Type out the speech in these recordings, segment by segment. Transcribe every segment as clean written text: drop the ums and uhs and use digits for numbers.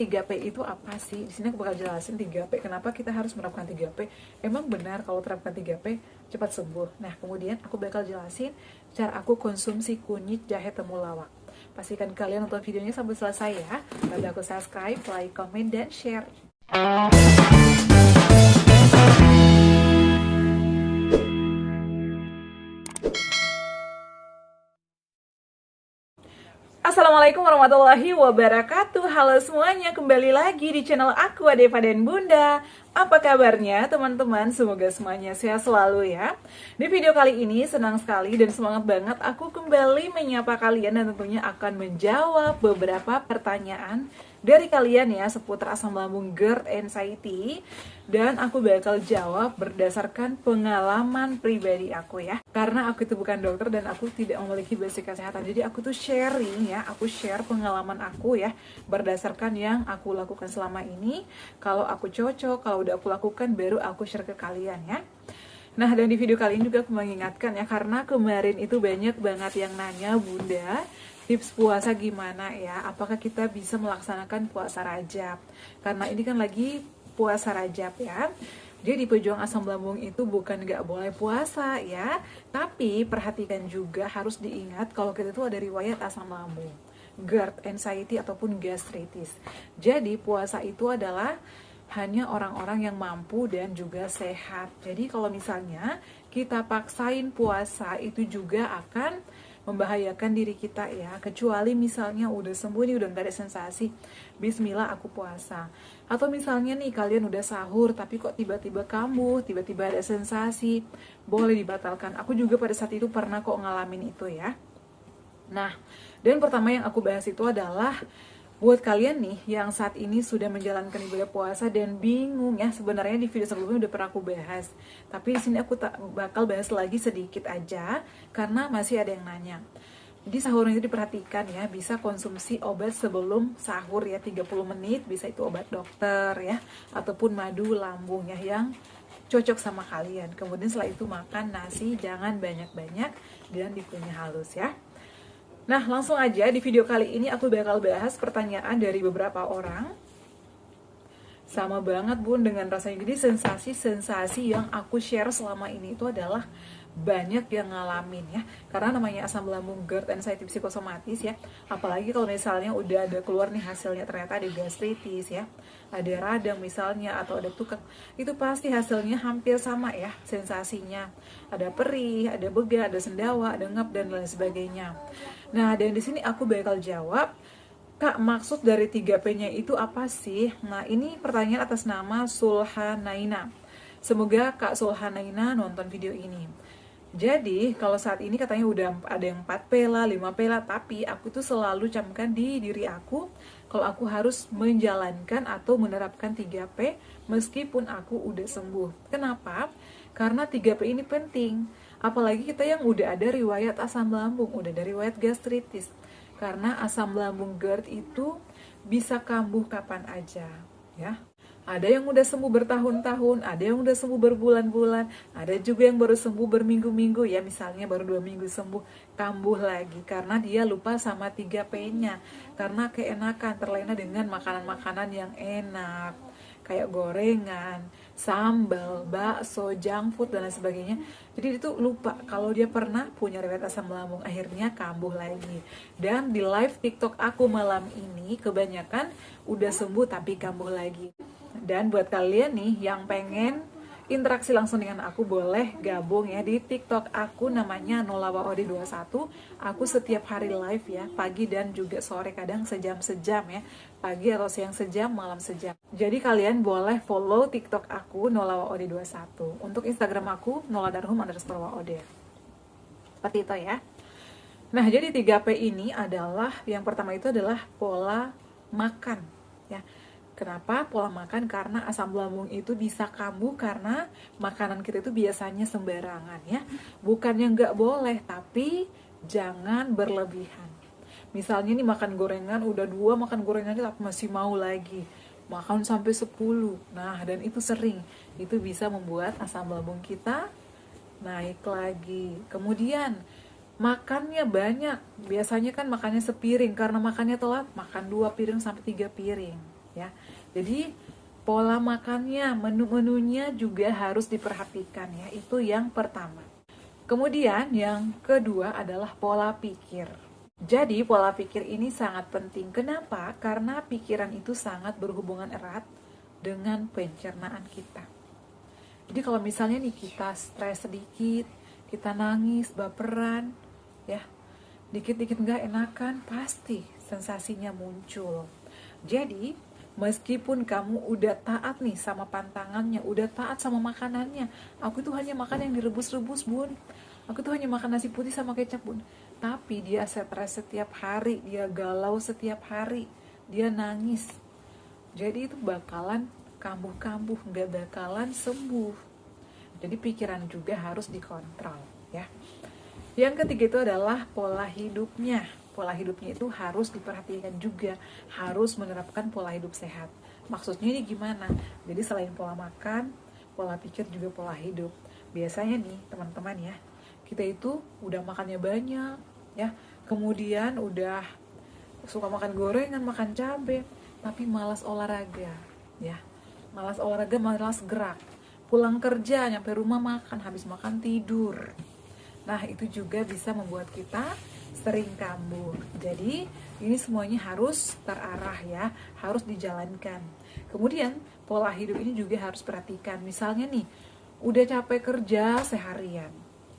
3P itu apa sih? Di sini aku bakal jelasin 3P. Kenapa kita harus menerapkan 3P? Emang benar kalau terapkan 3P cepat sembuh. Nah, kemudian aku bakal jelasin cara aku konsumsi kunyit jahe temulawak. Pastikan kalian nonton videonya sampai selesai ya. Bantu aku subscribe, like, comment, dan share. Assalamualaikum warahmatullahi wabarakatuh. Halo semuanya, kembali lagi di channel aku Adeva dan Bunda. Apa kabarnya teman-teman? Semoga semuanya sehat selalu ya. Di video kali ini senang sekali dan semangat banget aku kembali menyapa kalian dan tentunya akan menjawab beberapa pertanyaan dari kalian ya seputar asam lambung GERD anxiety, dan aku bakal jawab berdasarkan pengalaman pribadi aku ya, karena aku itu bukan dokter dan aku tidak memiliki basic kesehatan. Jadi aku tuh sharing ya, aku share pengalaman aku ya berdasarkan yang aku lakukan selama ini. Kalau aku cocok, kalau udah aku lakukan, baru aku share ke kalian ya. Nah, dan di video kali ini juga aku mengingatkan ya, karena kemarin itu banyak banget yang nanya, Bunda, tips puasa gimana ya? Apakah kita bisa melaksanakan puasa Rajab? Karena ini kan lagi puasa Rajab ya. Jadi pejuang asam lambung itu bukan nggak boleh puasa ya, tapi perhatikan juga, harus diingat kalau kita itu ada riwayat asam lambung, GERD, anxiety, ataupun gastritis. Jadi puasa itu adalah hanya orang-orang yang mampu dan juga sehat. Jadi kalau misalnya kita paksain puasa, itu juga akan membahayakan diri kita ya. Kecuali misalnya udah sembuh nih, udah gak ada sensasi, bismillah aku puasa. Atau misalnya nih kalian udah sahur tapi kok tiba-tiba kambuh, tiba-tiba ada sensasi, boleh dibatalkan. Aku juga pada saat itu pernah kok ngalamin itu ya. Nah, dan pertama yang aku bahas itu adalah buat kalian nih yang saat ini sudah menjalankan ibadah puasa dan bingung ya, sebenarnya di video sebelumnya udah pernah aku bahas, tapi di sini aku tak bakal bahas lagi sedikit aja karena masih ada yang nanya. Jadi sahurnya itu diperhatikan ya, bisa konsumsi obat sebelum sahur ya, 30 menit, bisa itu obat dokter ya, ataupun madu lambung ya yang cocok sama kalian. Kemudian setelah itu makan nasi, jangan banyak-banyak dan dikunyah halus ya. Nah, langsung aja di video kali ini aku bakal bahas pertanyaan dari beberapa orang. Sama banget Bun dengan rasanya. Jadi sensasi-sensasi yang aku share selama ini itu adalah banyak yang ngalamin ya. Karena namanya asam lambung GERD anxiety psikosomatis ya. Apalagi kalau misalnya udah ada keluar nih hasilnya, ternyata ada gastritis ya, ada radang misalnya, atau ada tukak. Itu pasti hasilnya hampir sama ya sensasinya. Ada perih, ada bega, ada sendawa, ada ngap, dan lain sebagainya. Nah, dan di sini aku bakal jawab, Kak, maksud dari 3P-nya itu apa sih? Nah, ini pertanyaan atas nama Sulhanaina. Semoga Kak Sulhanaina nonton video ini. Jadi, kalau saat ini katanya udah ada yang 4P lah, 5P lah, tapi aku tuh selalu camkan di diri aku kalau aku harus menjalankan atau menerapkan 3P meskipun aku udah sembuh. Kenapa? Karena 3P ini penting. Apalagi kita yang udah ada riwayat asam lambung, udah ada riwayat gastritis. Karena asam lambung GERD itu bisa kambuh kapan aja, ya. Ada yang udah sembuh bertahun-tahun, ada yang udah sembuh berbulan-bulan, ada juga yang baru sembuh berminggu-minggu ya, misalnya baru 2 minggu sembuh, kambuh lagi karena dia lupa sama 3P-nya. Karena keenakan, terlena dengan makanan-makanan yang enak, kayak gorengan, sambal, bakso, junk food, dan lain sebagainya. Jadi itu lupa kalau dia pernah punya riwayat asam lambung, akhirnya kambuh lagi. Dan di live TikTok aku malam ini kebanyakan udah sembuh tapi kambuh lagi. Dan buat kalian nih yang pengen interaksi langsung dengan aku, boleh gabung ya di TikTok aku, namanya nolawaod21. Aku setiap hari live ya, pagi dan juga sore, kadang sejam-sejam ya, pagi atau siang sejam, malam sejam. Jadi kalian boleh follow TikTok aku nolawaod21. Untuk Instagram aku noladarhum_waod. Seperti itu ya. Nah, jadi 3P ini adalah, yang pertama itu adalah pola makan ya. Kenapa pola makan? Karena asam lambung itu bisa kambuh karena makanan kita itu biasanya sembarangan ya. Bukannya nggak boleh, tapi jangan berlebihan. Misalnya nih makan gorengan, udah 2 makan gorengan tapi masih mau lagi. Makan sampai 10. Nah, dan itu sering. Itu bisa membuat asam lambung kita naik lagi. Kemudian makannya banyak. Biasanya kan makannya sepiring, karena makannya telat, makan 2 piring sampai 3 piring. ya. Jadi pola makannya, menu-menunya juga harus diperhatikan ya. Itu yang pertama. Kemudian yang kedua adalah pola pikir. Jadi pola pikir ini sangat penting. Kenapa? Karena pikiran itu sangat berhubungan erat dengan pencernaan kita. Jadi kalau misalnya nih kita stres sedikit, kita nangis, baperan, ya, dikit-dikit nggak enakan, pasti sensasinya muncul. Jadi meskipun kamu udah taat nih sama pantangannya, udah taat sama makanannya, aku itu hanya makan yang direbus-rebus, Bun. Aku tuh hanya makan nasi putih sama kecap, Bun. Tapi dia stres setiap hari, dia galau setiap hari, dia nangis. Jadi itu bakalan kambuh-kambuh, nggak bakalan sembuh. Jadi pikiran juga harus dikontrol, ya. Yang ketiga itu adalah pola hidupnya. Pola hidupnya itu harus diperhatikan juga, harus menerapkan pola hidup sehat. Maksudnya ini gimana? Jadi selain pola makan, pola pikir juga pola hidup. Biasanya nih teman-teman ya, kita itu udah makannya banyak, ya, kemudian udah suka makan gorengan, makan cabai, tapi malas olahraga, ya, malas olahraga, malas gerak. Pulang kerja, nyampe rumah makan, habis makan tidur. Nah, itu juga bisa membuat kita sering kambuh. Jadi, ini semuanya harus terarah ya, harus dijalankan. Kemudian, pola hidup ini juga harus perhatikan. Misalnya nih, udah capek kerja seharian,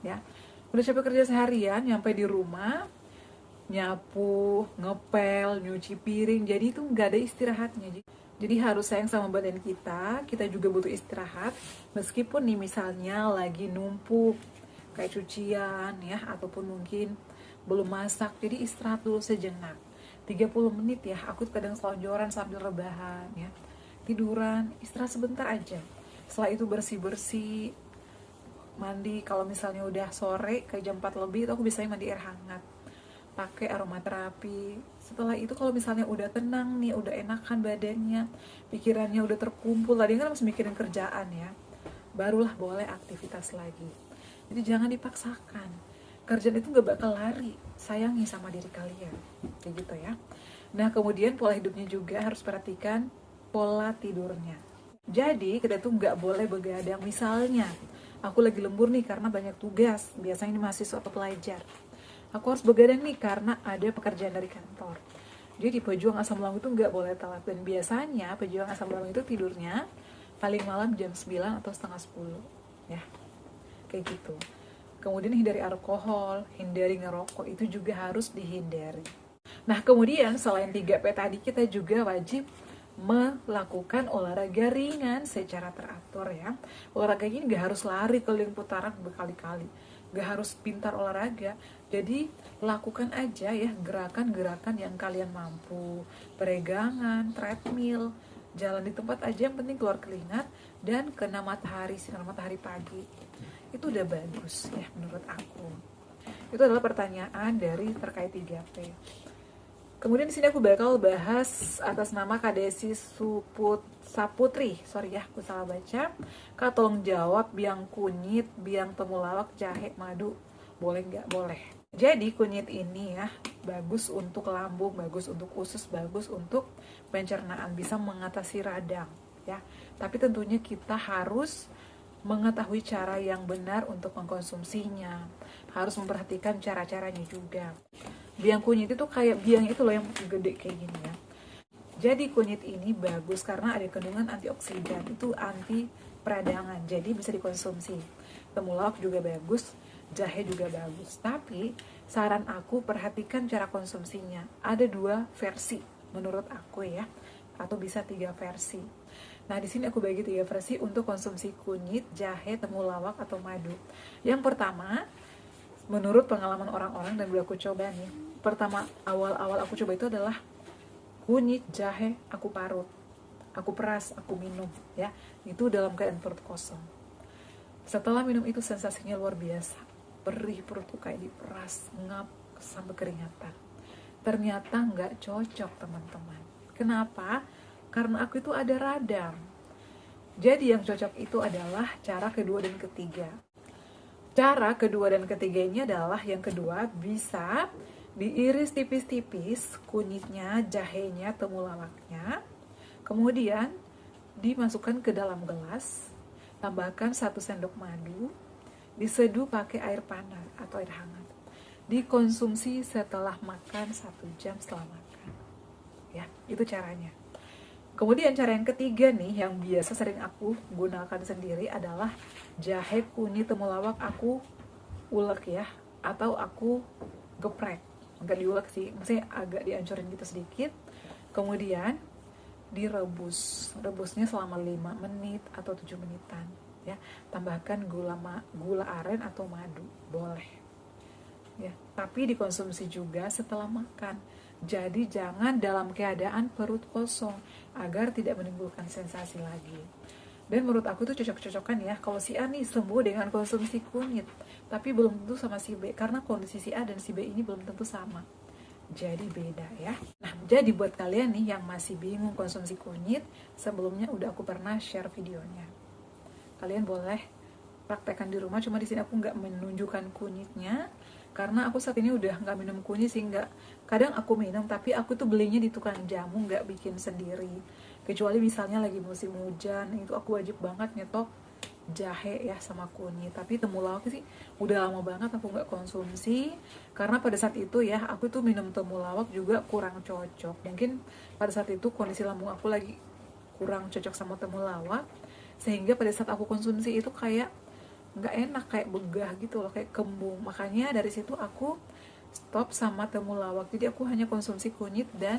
ya. Udah capek kerja seharian, nyampe di rumah, nyapu, ngepel, nyuci piring, jadi itu nggak ada istirahatnya. Jadi harus sayang sama badan kita juga butuh istirahat. Meskipun nih misalnya lagi numpuk, kayak cucian ya, ataupun mungkin belum masak, jadi istirahat dulu sejenak 30 menit ya. Aku kadang selonjoran sambil rebahan ya, tiduran, istirahat sebentar aja. Setelah itu bersih-bersih, mandi. Kalau misalnya udah sore ke jam 4 lebih itu aku biasanya mandi air hangat, pakai aromaterapi. Setelah itu kalau misalnya udah tenang nih, udah enakan badannya, pikirannya udah terkumpul, tadi kan masih mikirin kerjaan ya, barulah boleh aktivitas lagi. Jadi jangan dipaksakan. Kerjaan itu gak bakal lari. Sayangi sama diri kalian. Kayak gitu ya. Nah, kemudian pola hidupnya juga harus perhatikan pola tidurnya. Jadi, kita tuh gak boleh begadang. Misalnya, aku lagi lembur nih karena banyak tugas. Biasanya ini mahasiswa atau pelajar. Aku harus begadang nih karena ada pekerjaan dari kantor. Jadi, pejuang asam lambung itu gak boleh telat. Dan biasanya, pejuang asam lambung itu tidurnya paling malam jam 9 atau setengah 10. Ya. Kayak gitu. Kemudian hindari alkohol, hindari ngerokok, itu juga harus dihindari. Nah, kemudian selain 3P tadi, kita juga wajib melakukan olahraga ringan secara teratur ya. Olahraga ini gak harus lari keliling putaran berkali-kali, gak harus pintar olahraga. Jadi lakukan aja ya gerakan-gerakan yang kalian mampu, peregangan, treadmill, jalan di tempat aja, yang penting keluar keringat dan kena matahari, sinar matahari pagi. Itu udah bagus ya menurut aku. Itu adalah pertanyaan dari terkait 3P. Kemudian di sini aku bakal bahas atas nama Kak Desi Saputri. Sorry ya, aku salah baca. Kak, tolong jawab biang kunyit, biang temulawak, jahe, madu. Boleh nggak? Boleh. Jadi kunyit ini ya bagus untuk lambung, bagus untuk usus, bagus untuk pencernaan, bisa mengatasi radang ya. Tapi tentunya kita harus mengetahui cara yang benar untuk mengkonsumsinya, harus memperhatikan cara-caranya juga. Biang kunyit itu kayak biang itu loh yang gede kayak gini ya. Jadi kunyit ini bagus karena ada kandungan antioksidan, itu anti peradangan, jadi bisa dikonsumsi. Temulawak juga bagus, jahe juga bagus. Tapi saran aku perhatikan cara konsumsinya. Ada 2 versi menurut aku ya, atau bisa 3 versi. Nah, di sini aku bagi 3 versi untuk konsumsi kunyit, jahe, temulawak, atau madu. Yang pertama, menurut pengalaman orang-orang dan udah aku coba nih. Pertama, awal-awal aku coba itu adalah kunyit, jahe, aku parut, aku peras, aku minum ya. Itu dalam keadaan perut kosong. Setelah minum itu sensasinya luar biasa. Perih, perutku kayak diperas, ngap sampai keringatan. Ternyata nggak cocok, teman-teman. Kenapa? Karena aku itu ada radang. Jadi yang cocok itu adalah cara kedua dan ketiga. Cara kedua dan ketiganya adalah yang kedua, bisa diiris tipis-tipis kunyitnya, jahenya, temulawaknya. Kemudian dimasukkan ke dalam gelas, tambahkan 1 sendok madu, diseduh pakai air panas atau air hangat. Dikonsumsi setelah makan 1 jam setelah makan. Ya, itu caranya. Kemudian cara yang ketiga nih, yang biasa sering aku gunakan sendiri adalah jahe kunyit temulawak aku ulek ya, atau aku geprek. Enggak diulek sih, maksudnya agak dihancurin gitu sedikit. Kemudian direbus, rebusnya selama 5 menit atau 7 menitan ya. Tambahkan gula aren atau madu, boleh ya, tapi dikonsumsi juga setelah makan. Jadi jangan dalam keadaan perut kosong agar tidak menimbulkan sensasi lagi. Dan menurut aku tuh cocok-cocokan ya, kalau si A nih sembuh dengan konsumsi kunyit, tapi belum tentu sama si B, karena kondisi si A dan si B ini belum tentu sama, jadi beda ya. Nah, jadi buat kalian nih yang masih bingung konsumsi kunyit, sebelumnya udah aku pernah share videonya. Kalian boleh praktekkan di rumah, cuma di sini aku nggak menunjukkan kunyitnya, karena aku saat ini udah nggak minum kunyit sih. Nggak, kadang aku minum, tapi aku tuh belinya di tukang jamu, nggak bikin sendiri. Kecuali misalnya lagi musim hujan, itu aku wajib banget nyetok jahe ya sama kunyit. Tapi temulawak sih udah lama banget aku nggak konsumsi, karena pada saat itu ya aku tuh minum temulawak juga kurang cocok. Mungkin pada saat itu kondisi lambung aku lagi kurang cocok sama temulawak, sehingga pada saat aku konsumsi itu kayak nggak enak, kayak begah gitu loh, kayak kembung. Makanya dari situ aku stop sama temulawak, jadi aku hanya konsumsi kunyit dan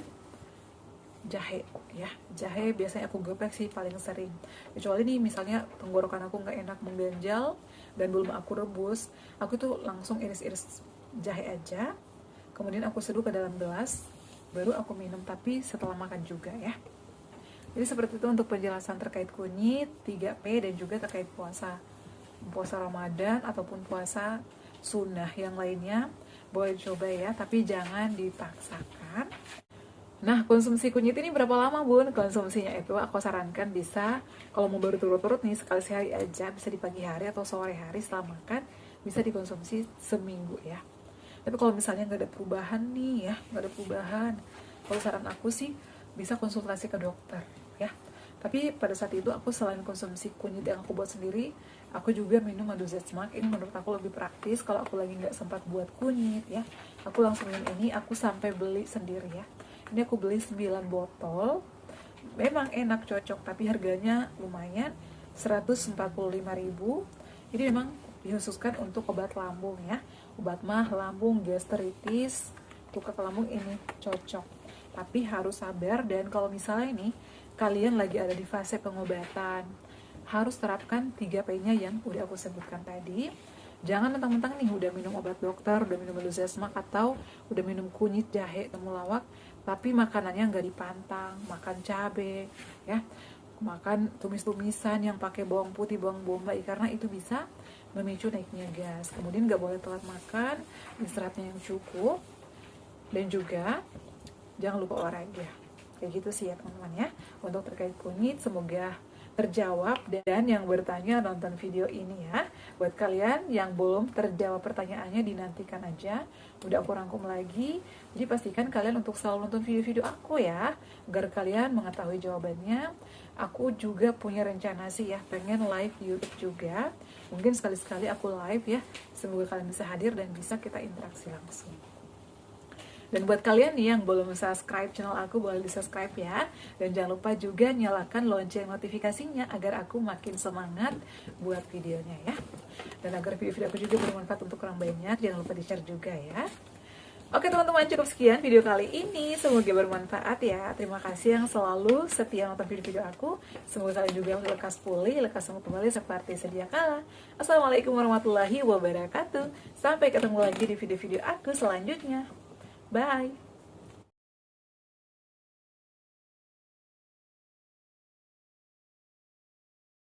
jahe ya. Jahe biasanya aku geprek sih paling sering, kecuali nih misalnya tenggorokan aku nggak enak, mengganjal, dan belum aku rebus, aku tuh langsung iris-iris jahe aja, kemudian aku seduh ke dalam gelas, baru aku minum, tapi setelah makan juga ya. Jadi seperti itu untuk penjelasan terkait kunyit, 3P, dan juga terkait puasa Ramadan ataupun puasa sunnah yang lainnya. Boleh coba ya, tapi jangan dipaksakan. Nah, konsumsi kunyit ini berapa lama bun? Konsumsinya itu aku sarankan bisa, kalau mau baru turut-turut nih, sekali sehari aja, bisa di pagi hari atau sore hari setelah makan, bisa dikonsumsi seminggu ya. Tapi kalau misalnya nggak ada perubahan nih ya, nggak ada perubahan, kalau saran aku sih bisa konsultasi ke dokter ya. Tapi pada saat itu aku selain konsumsi kunyit yang aku buat sendiri, aku juga minum madu zesmak. Ini menurut aku lebih praktis kalau aku lagi nggak sempat buat kunyit ya. Aku langsung minum ini, aku sampai beli sendiri ya. Ini aku beli 9 botol. Memang enak, cocok, tapi harganya lumayan, 145.000. Jadi memang dikhususkan untuk obat lambung ya. Obat mah, lambung, gastritis, luka ke lambung ini cocok. Tapi harus sabar, dan kalau misalnya ini kalian lagi ada di fase pengobatan, harus terapkan 3P-nya yang udah aku sebutkan tadi. Jangan mentang-mentang nih udah minum obat dokter, udah minum Luzesmak, atau udah minum kunyit, jahe, temulawak, tapi makanannya nggak dipantang, makan cabe, ya, makan tumis-tumisan yang pakai bawang putih, bawang bombay, karena itu bisa memicu naiknya gas. Kemudian nggak boleh telat makan, istirahatnya yang cukup, dan juga jangan lupa olahraga. Kayak gitu sih ya teman-teman ya, untuk terkait kunyit. Semoga terjawab, dan yang bertanya nonton video ini ya. Buat kalian yang belum terjawab pertanyaannya, dinantikan aja, udah aku rangkum lagi. Jadi pastikan kalian untuk selalu nonton video-video aku ya, agar kalian mengetahui jawabannya. Aku juga punya rencana sih ya, pengen live di YouTube juga. Mungkin sekali-sekali aku live ya, semoga kalian bisa hadir dan bisa kita interaksi langsung. Dan buat kalian nih yang belum subscribe channel aku, boleh di subscribe ya. Dan jangan lupa juga nyalakan lonceng notifikasinya agar aku makin semangat buat videonya ya. Dan agar video-video aku juga bermanfaat untuk orang banyak, jangan lupa di share juga ya. Oke teman-teman, cukup sekian video kali ini. Semoga bermanfaat ya. Terima kasih yang selalu setia nonton video-video aku. Semoga kalian juga lekas pulih, lekas sembuh kembali seperti sedia kala. Assalamualaikum warahmatullahi wabarakatuh. Sampai ketemu lagi di video-video aku selanjutnya. Bye!